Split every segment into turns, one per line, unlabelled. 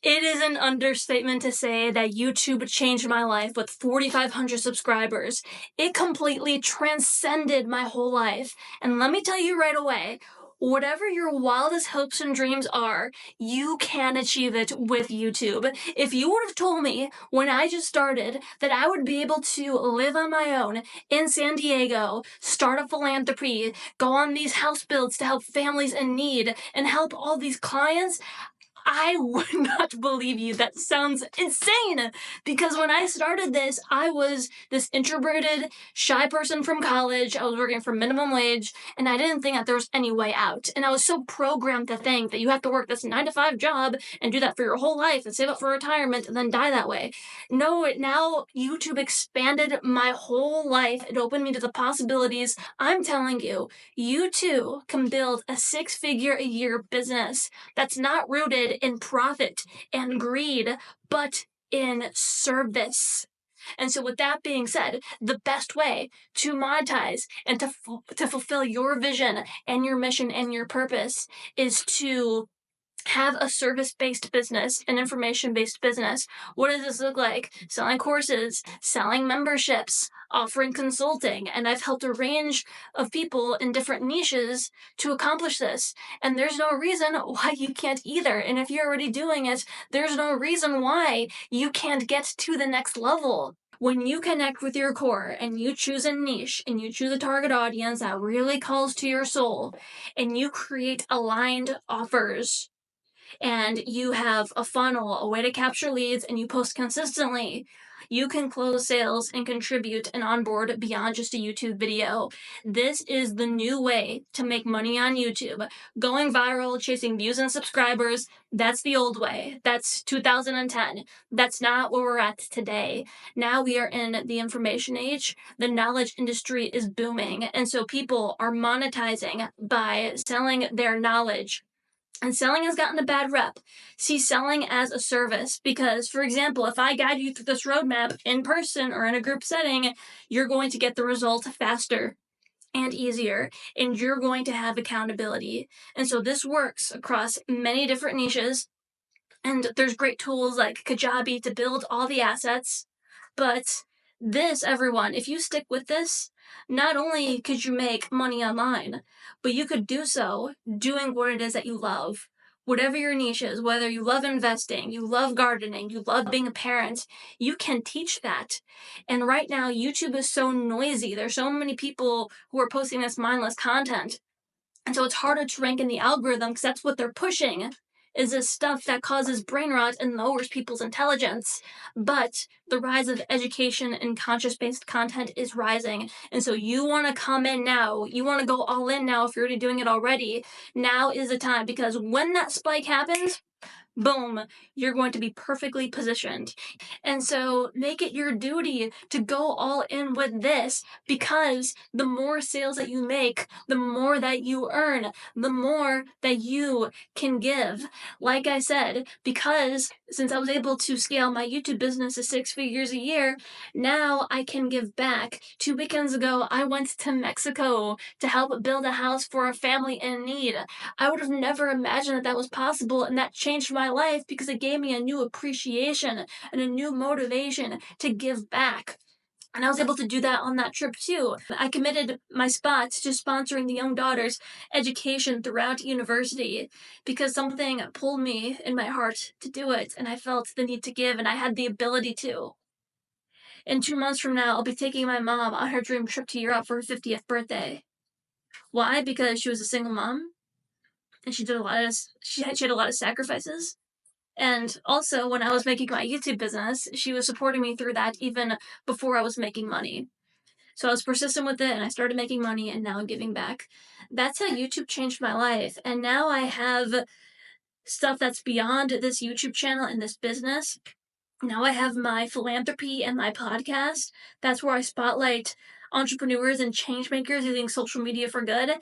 It is an understatement to say that YouTube changed my life with 4,500 subscribers. It completely transcended my whole life. And let me tell you right away, whatever your wildest hopes and dreams are, you can achieve it with YouTube. If you would have told me when I just started that I would be able to live on my own in San Diego, start a philanthropy, go on these house builds to help families in need, and help all these clients, I would not believe you. That sounds insane. Because when I started this, I was this introverted, shy person from college. I was working for minimum wage, and I didn't think that there was any way out. And I was so programmed to think that you have to work this 9-to-5 job and do that for your whole life and save up for retirement and then die that way. No, now YouTube expanded my whole life. It opened me to the possibilities. I'm telling you, you too can build a 6-figure-a-year business that's not rooted in profit and greed, but in service. And so with that being said, the best way to monetize and to fulfill your vision and your mission and your purpose is to have a service-based business, an information-based business. What does this look like? Selling courses, selling memberships, offering consulting, and I've helped a range of people in different niches to accomplish this. And there's no reason why you can't either. And if you're already doing it, there's no reason why you can't get to the next level. When you connect with your core and you choose a niche and you choose a target audience that really calls to your soul and you create aligned offers, and you have a funnel, a way to capture leads, and you post consistently, you can close sales and contribute and onboard beyond just a YouTube video. This is the new way to make money on YouTube. Going viral, chasing views and subscribers, that's the old way. That's 2010. That's not where we're at today. Now we are in the information age. The knowledge industry is booming, and so people are monetizing by selling their knowledge. And selling has gotten a bad rep. See selling as a service because, for example, if I guide you through this roadmap in person or in a group setting, you're going to get the result faster and easier, and you're going to have accountability. And so this works across many different niches, and there's great tools like Kajabi to build all the assets. But this, everyone, if you stick with this, not only could you make money online, but you could do so doing what it is that you love. Whatever your niche is, whether you love investing, you love gardening, you love being a parent, you can teach that. And right now, YouTube is so noisy. There's so many people who are posting this mindless content. And so it's harder to rank in the algorithm because that's what they're pushing, is this stuff that causes brain rot and lowers people's intelligence. But the rise of education and conscious-based content is rising. And so you want to come in now. You want to go all in now if you're already doing it already. Now is the time, because when that spike happens, boom, you're going to be perfectly positioned. And so make it your duty to go all in with this, because the more sales that you make, the more that you earn, the more that you can give. Like I said, because since I was able to scale my YouTube business to 6 figures a year, now I can give back. 2 weekends ago, I went to Mexico to help build a house for a family in need. I would have never imagined that that was possible, and that changed my life because it gave me a new appreciation and a new motivation to give back. And I was able to do that on that trip too. I committed my spot to sponsoring the young daughter's education throughout university because something pulled me in my heart to do it, and I felt the need to give, and I had the ability to. In 2 months from now, I'll be taking my mom on her dream trip to Europe for her 50th birthday. Why? Because she was a single mom, and she had a lot of sacrifices. And also, when I was making my YouTube business, she was supporting me through that even before I was making money. So I was persistent with it, and I started making money, and now I'm giving back. That's how YouTube changed my life. And now I have stuff that's beyond this YouTube channel and this business. Now I have my philanthropy and my podcast. That's where I spotlight entrepreneurs and change makers using social media for good.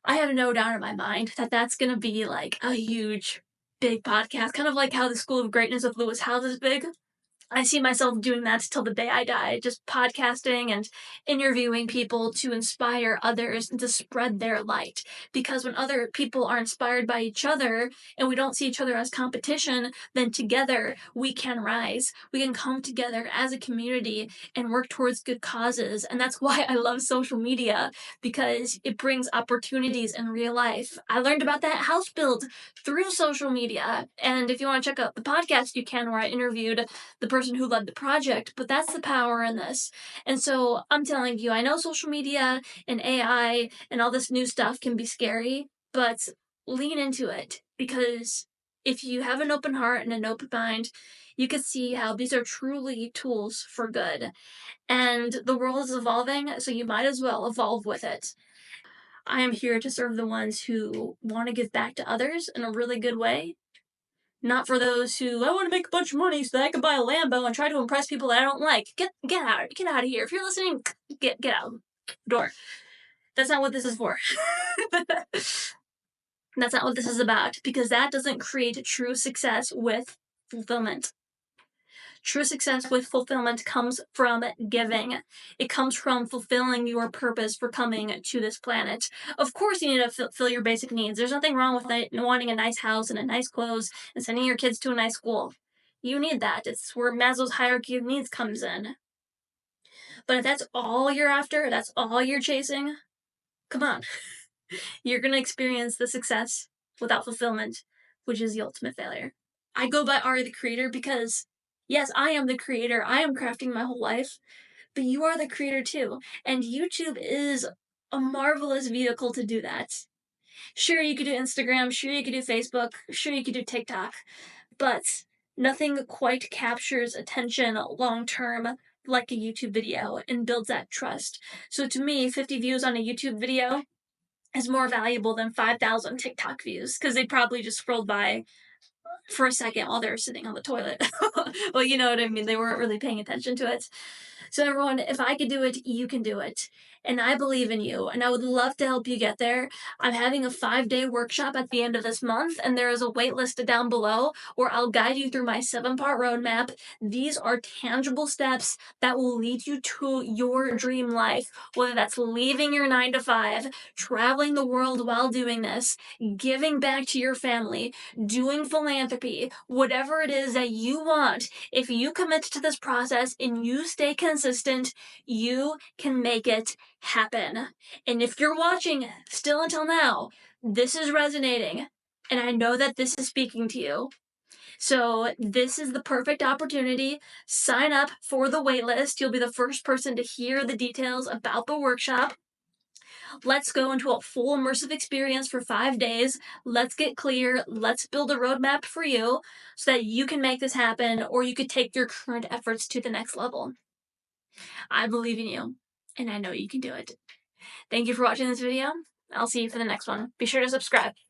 I have no doubt in my mind that that's going to be like a huge, big podcast, kind of like how the School of Greatness with Lewis Howes is big. I see myself doing that till the day I die, just podcasting and interviewing people to inspire others and to spread their light. Because when other people are inspired by each other and we don't see each other as competition, then together we can rise. We can come together as a community and work towards good causes. And that's why I love social media, because it brings opportunities in real life. I learned about that house build through social media. And if you want to check out the podcast, you can, where I interviewed the person who led the project, but that's the power in this. And so I'm telling you, I know social media and AI and all this new stuff can be scary, but lean into it, because if you have an open heart and an open mind, you can see how these are truly tools for good. And the world is evolving, so you might as well evolve with it. I am here to serve the ones who want to give back to others in a really good way, not for those who, I want to make a bunch of money so that I can buy a Lambo and try to impress people that I don't like. Get out of here. If you're listening, get out the door. That's not what this is for. That's not what this is about, because that doesn't create true success with fulfillment. True success with fulfillment comes from giving. It comes from fulfilling your purpose for coming to this planet. Of course, you need to fulfill your basic needs. There's nothing wrong with wanting a nice house and a nice clothes and sending your kids to a nice school. You need that. It's where Maslow's hierarchy of needs comes in. But if that's all you're after, that's all you're chasing, come on. You're going to experience the success without fulfillment, which is the ultimate failure. I go by Ari the Creator because, yes, I am the creator. I am crafting my whole life, but you are the creator too. And YouTube is a marvelous vehicle to do that. Sure, you could do Instagram, sure, you could do Facebook, sure, you could do TikTok, but nothing quite captures attention long term like a YouTube video and builds that trust. So to me, 50 views on a YouTube video is more valuable than 5,000 TikTok views, because they probably just scrolled by for a second while they were sitting on the toilet. Well, you know what I mean. They weren't really paying attention to it. So everyone, if I could do it, you can do it. And I believe in you, and I would love to help you get there. I'm having a 5-day workshop at the end of this month, and there is a wait list down below where I'll guide you through my 7-part roadmap. These are tangible steps that will lead you to your dream life, whether that's leaving your 9 to 5, traveling the world while doing this, giving back to your family, doing philanthropy, whatever it is that you want. If you commit to this process and you stay consistent, you can make it happen. And if you're watching still until now, this is resonating, and I know that this is speaking to you. So this is the perfect opportunity. Sign up for the waitlist. You'll be the first person to hear the details about the workshop. Let's go into a full immersive experience for 5 days. Let's get clear. Let's build a roadmap for you so that you can make this happen, or you could take your current efforts to the next level. I believe in you, and I know you can do it. Thank you for watching this video. I'll see you for the next one. Be sure to subscribe.